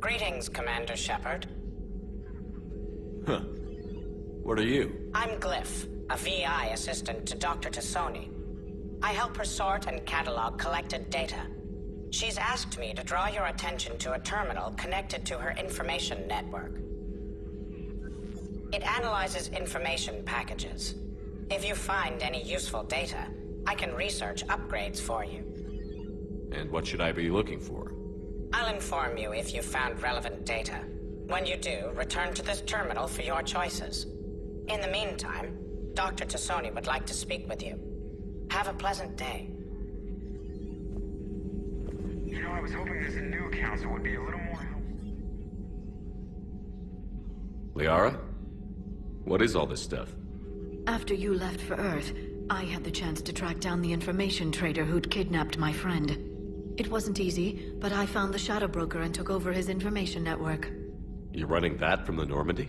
Greetings, Commander Shepard. Huh. What are you? I'm Glyph, a VI assistant to Dr. Tassoni. I help her sort and catalog collected data. She's asked me to draw your attention to a terminal connected to her information network. It analyzes information packages. If you find any useful data, I can research upgrades for you. And what should I be looking for? I'll inform you if you've found relevant data. When you do, return to this terminal for your choices. In the meantime, Dr. Tassoni would like to speak with you. Have a pleasant day. You know, I was hoping this new council would be a little more helpful. Liara? What is all this stuff? After you left for Earth, I had the chance to track down the information trader who'd kidnapped my friend. It wasn't easy, but I found the Shadow Broker and took over his information network. You're running that from the Normandy?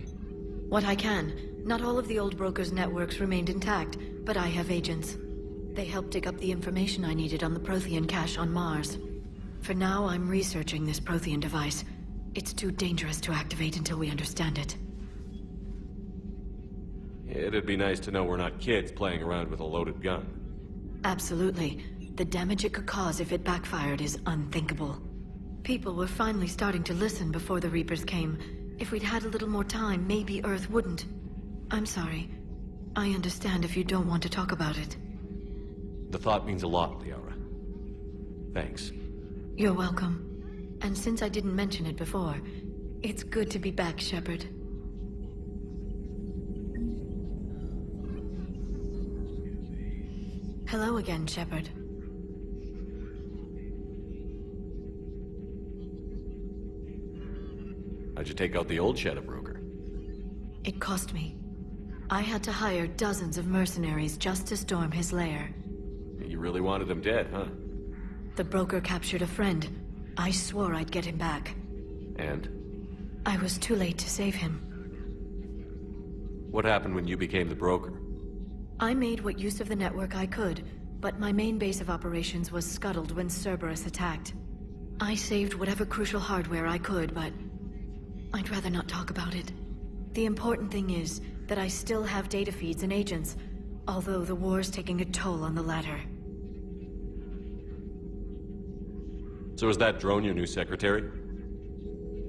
What I can. Not all of the old broker's networks remained intact, but I have agents. They helped dig up the information I needed on the Prothean cache on Mars. For now, I'm researching this Prothean device. It's too dangerous to activate until we understand it. It'd be nice to know we're not kids playing around with a loaded gun. Absolutely. The damage it could cause if it backfired is unthinkable. People were finally starting to listen before the Reapers came. If we'd had a little more time, maybe Earth wouldn't. I'm sorry. I understand if you don't want to talk about it. The thought means a lot, Liara. Thanks. You're welcome. And since I didn't mention it before, it's good to be back, Shepard. Hello again, Shepard. How'd you take out the old Shadow Broker? It cost me. I had to hire dozens of mercenaries just to storm his lair. You really wanted him dead, huh? The broker captured a friend. I swore I'd get him back. And? I was too late to save him. What happened when you became the broker? I made what use of the network I could, but my main base of operations was scuttled when Cerberus attacked. I saved whatever crucial hardware I could, but I'd rather not talk about it. The important thing is that I still have data feeds and agents, although the war's taking a toll on the latter. So is that drone your new secretary?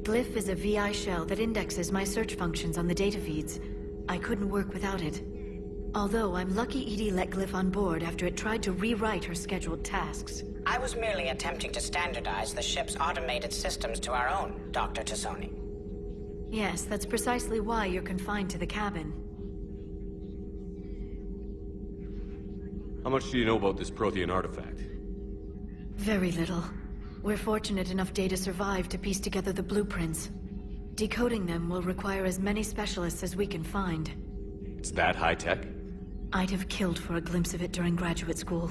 Glyph is a VI shell that indexes my search functions on the data feeds. I couldn't work without it. Although I'm lucky EDI let Glyph on board after it tried to rewrite her scheduled tasks. I was merely attempting to standardize the ship's automated systems to our own, Dr. Tassoni. Yes, that's precisely why you're confined to the cabin. How much do you know about this Prothean artifact? Very little. We're fortunate enough data survived to piece together the blueprints. Decoding them will require as many specialists as we can find. It's that high-tech? I'd have killed for a glimpse of it during graduate school.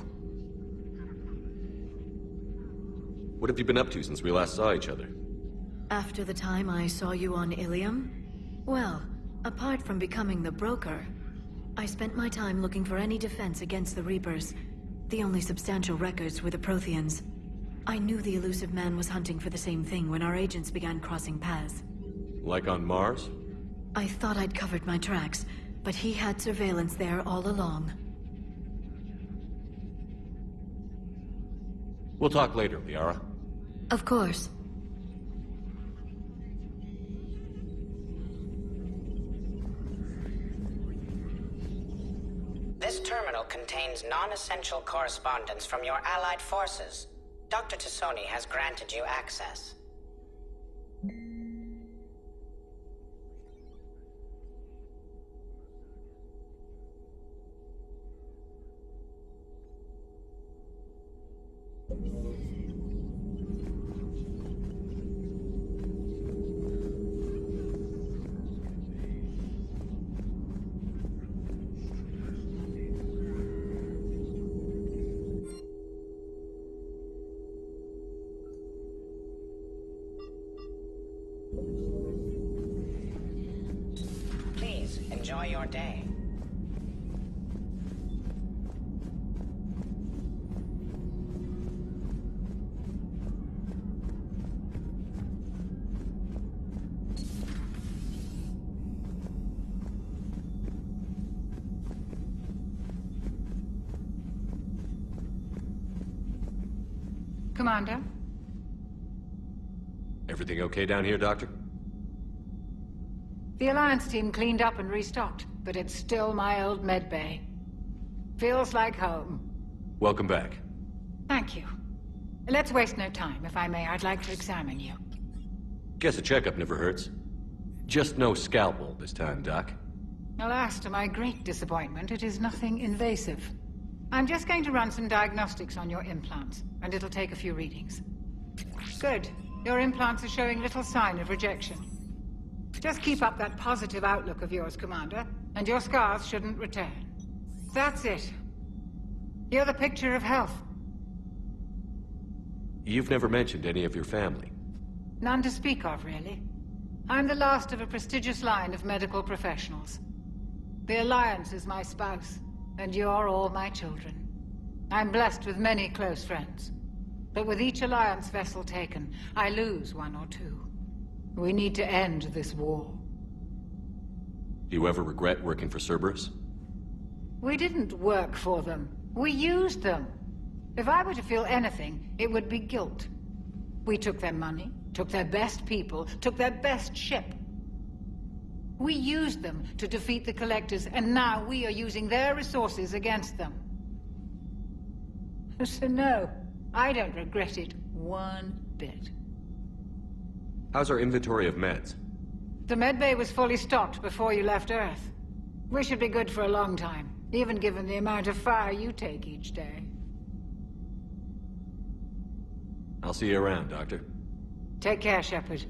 What have you been up to since we last saw each other? After the time I saw you on Ilium? Well, apart from becoming the broker, I spent my time looking for any defense against the Reapers. The only substantial records were the Protheans. I knew the elusive man was hunting for the same thing when our agents began crossing paths. Like on Mars? I thought I'd covered my tracks, but he had surveillance there all along. We'll talk later, Liara. Of course. This terminal contains non-essential correspondence from your allied forces. Dr. Tassoni has granted you access. Please, enjoy your day. Commander? Everything okay down here, Doctor? The Alliance team cleaned up and restocked, but it's still my old medbay. Feels like home. Welcome back. Thank you. Let's waste no time. If I may, I'd like to examine you. Guess a checkup never hurts. Just no scalpel this time, Doc. Alas, to my great disappointment, it is nothing invasive. I'm just going to run some diagnostics on your implants, and it'll take a few readings. Good. Your implants are showing little sign of rejection. Just keep up that positive outlook of yours, Commander, and your scars shouldn't return. That's it. You're the picture of health. You've never mentioned any of your family. None to speak of, really. I'm the last of a prestigious line of medical professionals. The Alliance is my spouse, and you're all my children. I'm blessed with many close friends. But with each Alliance vessel taken, I lose one or two. We need to end this war. Do you ever regret working for Cerberus? We didn't work for them. We used them. If I were to feel anything, it would be guilt. We took their money, took their best people, took their best ship. We used them to defeat the Collectors, and now we are using their resources against them. So no, I don't regret it one bit. How's our inventory of meds? The medbay was fully stocked before you left Earth. We should be good for a long time, even given the amount of fire you take each day. I'll see you around, Doctor. Take care, Shepard.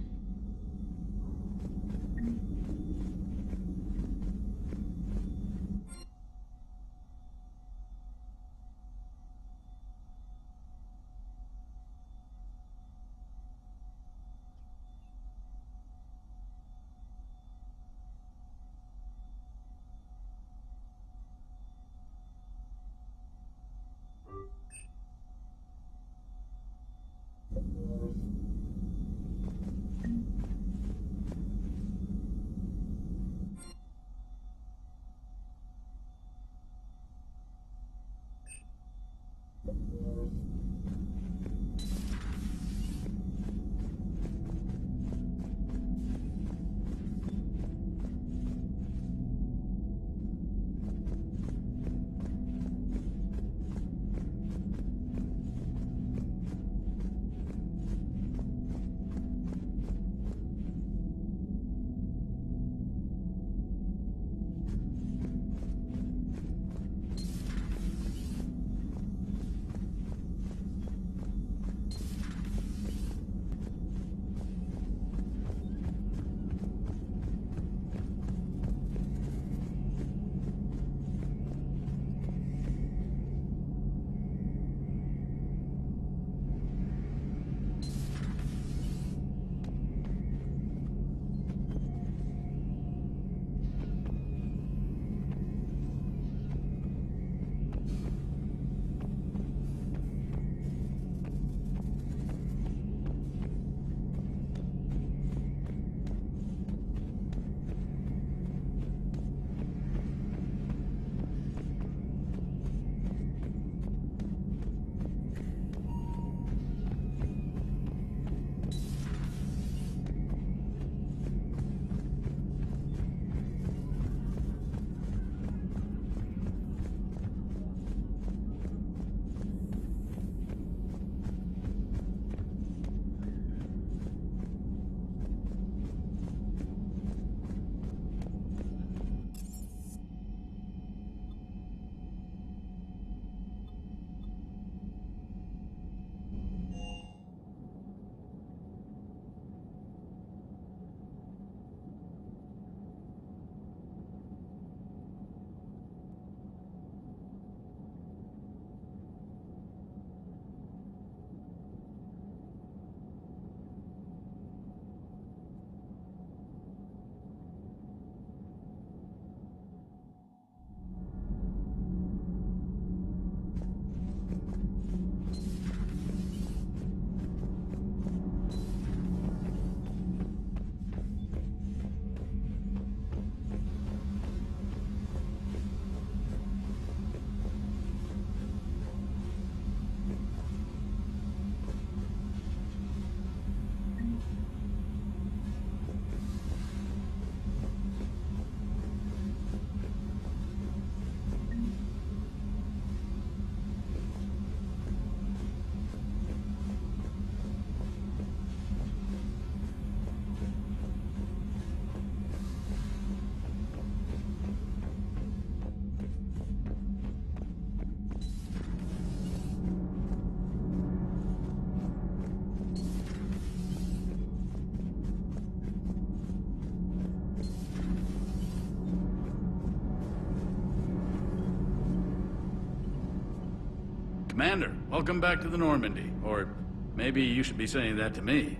Commander, welcome back to the Normandy. Or maybe you should be saying that to me.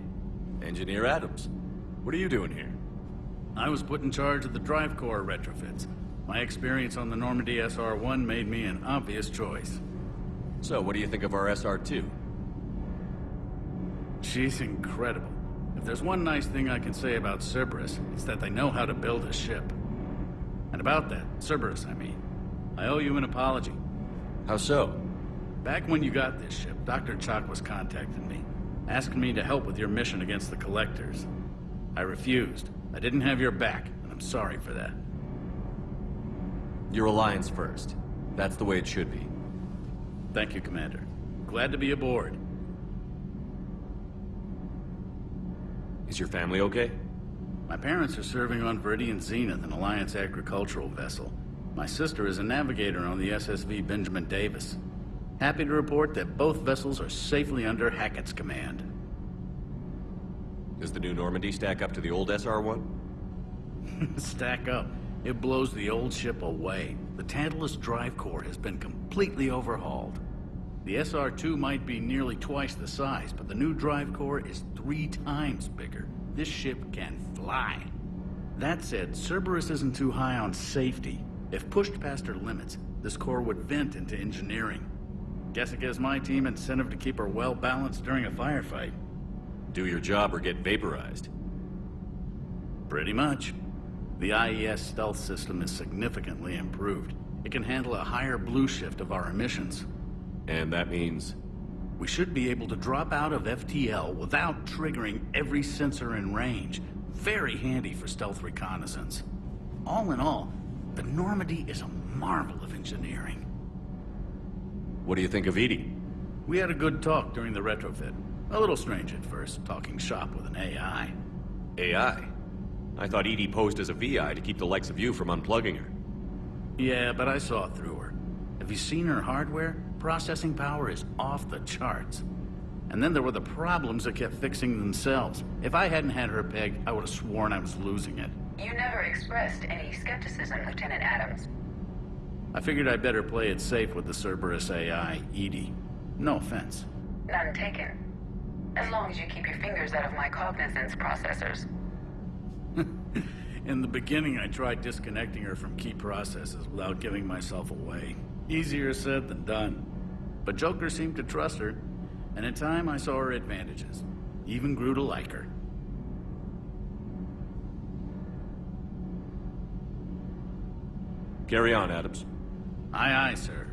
Engineer Adams, what are you doing here? I was put in charge of the drive core retrofits. My experience on the Normandy SR-1 made me an obvious choice. So, what do you think of our SR-2? She's incredible. If there's one nice thing I can say about Cerberus, it's that they know how to build a ship. And about that, Cerberus, I mean, I owe you an apology. How so? Back when you got this ship, Dr. Chalk was contacting me, asking me to help with your mission against the Collectors. I refused. I didn't have your back, and I'm sorry for that. Your alliance first. That's the way it should be. Thank you, Commander. Glad to be aboard. Is your family okay? My parents are serving on Viridian Zenith, an Alliance agricultural vessel. My sister is a navigator on the SSV Benjamin Davis. Happy to report that both vessels are safely under Hackett's command. Does the new Normandy stack up to the old SR-1? Stack up. It blows the old ship away. The Tantalus drive core has been completely overhauled. The SR-2 might be nearly twice the size, but the new drive core is 3 times bigger. This ship can fly. That said, Cerberus isn't too high on safety. If pushed past her limits, this core would vent into engineering. Guess it gives my team incentive to keep her well balanced during a firefight. Do your job or get vaporized. Pretty much. The IES stealth system is significantly improved. It can handle a higher blue shift of our emissions. And that means? We should be able to drop out of FTL without triggering every sensor in range. Very handy for stealth reconnaissance. All in all, the Normandy is a marvel of engineering. What do you think of Edie? We had a good talk during the retrofit. A little strange at first, talking shop with an AI. AI? I thought Edie posed as a VI to keep the likes of you from unplugging her. Yeah, but I saw through her. Have you seen her hardware? Processing power is off the charts. And then there were the problems that kept fixing themselves. If I hadn't had her pegged, I would have sworn I was losing it. You never expressed any skepticism, Lieutenant Adams. I figured I'd better play it safe with the Cerberus AI, Edie. No offense. None taken. As long as you keep your fingers out of my cognizance processors. In the beginning, I tried disconnecting her from key processes without giving myself away. Easier said than done. But Joker seemed to trust her, and in time I saw her advantages. Even grew to like her. Carry on, Adams. Aye, aye, sir.